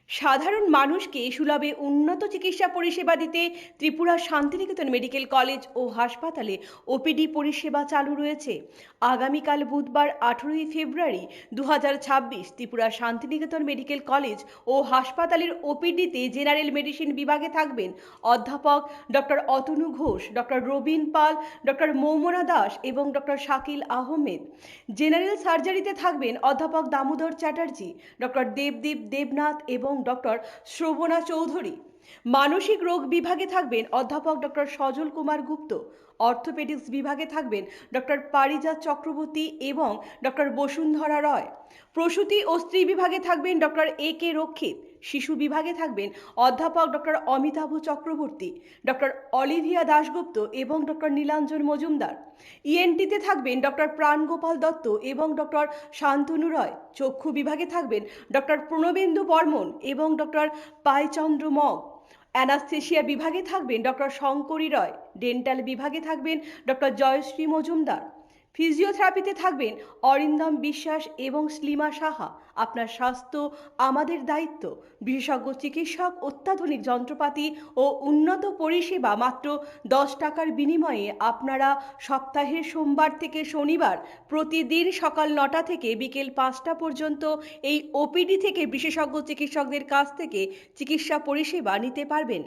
সাধারণ মানুষকে সুলভে উন্নত চিকিৎসা পরিষেবা দিতে ত্রিপুরা শান্তিনিকেতন মেডিকেল কলেজ ও হাসপাতালে ওপিডি পরিষেবা চালু রয়েছে। আগামীকাল বুধবার 18ই ফেব্রুয়ারি 2026 ত্রিপুরা শান্তিনিকেতন মেডিকেল কলেজ ও হাসপাতালের ওপিডিতে জেনারেল মেডিসিন বিভাগে থাকবেন অধ্যাপক ডক্টর অতনু ঘোষ, ডক্টর রবীন পাল, ডক্টর মৌমনা দাস এবং ডক্টর শাকিল আহমেদ। জেনারেল সার্জারিতে থাকবেন অধ্যাপক দামোদর চ্যাটার্জি, ডক্টর দেবদীপ দেবনাথ এবং ডক্টর শ্রবণা চৌধুরী। মানসিক রোগ বিভাগে থাকবেন অধ্যাপক ডক্টর সজল কুমার গুপ্ত। অর্থোপেডিক্স বিভাগে থাকবেন ডক্টর পারিজাত চক্রবর্তী এবং ডক্টর বসুন্ধরা রয়। প্রসূতি ও স্ত্রী বিভাগে থাকবেন ডক্টর A.K. রক্ষিত। শিশু বিভাগে থাকবেন অধ্যাপক doctor Amitabh Chakraborty, doctor Olivia Dasgupta এবং ডক্টর নীলাঞ্জন মজুমদার। ইএনটিতে থাকবেন ডক্টর প্রাণগোপাল দত্ত এবং ডক্টর শান্তনু রয়। চক্ষু বিভাগে থাকবেন ডক্টর প্রণবেন্দু বর্মন এবং ডক্টর পাইচন্দ্র মগ। অ্যানাস্থেশিয়া বিভাগে থাকবেন ডক্টর শঙ্করী রয়। ডেন্টাল বিভাগে থাকবেন ডক্টর জয়শ্রী মজুমদার। ফিজিওথেরাপিতে থাকবেন অরিন্দম বিশ্বাস এবং স্লিমা সাহা। আপনার স্বাস্থ্য আমাদের দায়িত্ব। বিশেষজ্ঞ চিকিৎসক, অত্যাধুনিক যন্ত্রপাতি ও উন্নত পরিষেবা মাত্র 10 টাকার বিনিময়ে আপনারা সপ্তাহের সোমবার থেকে শনিবার প্রতিদিন সকাল 9টা থেকে বিকেল 5টা পর্যন্ত এই ওপিডি থেকে বিশেষজ্ঞ চিকিৎসকদের কাছ থেকে চিকিৎসা পরিষেবা নিতে পারবেন।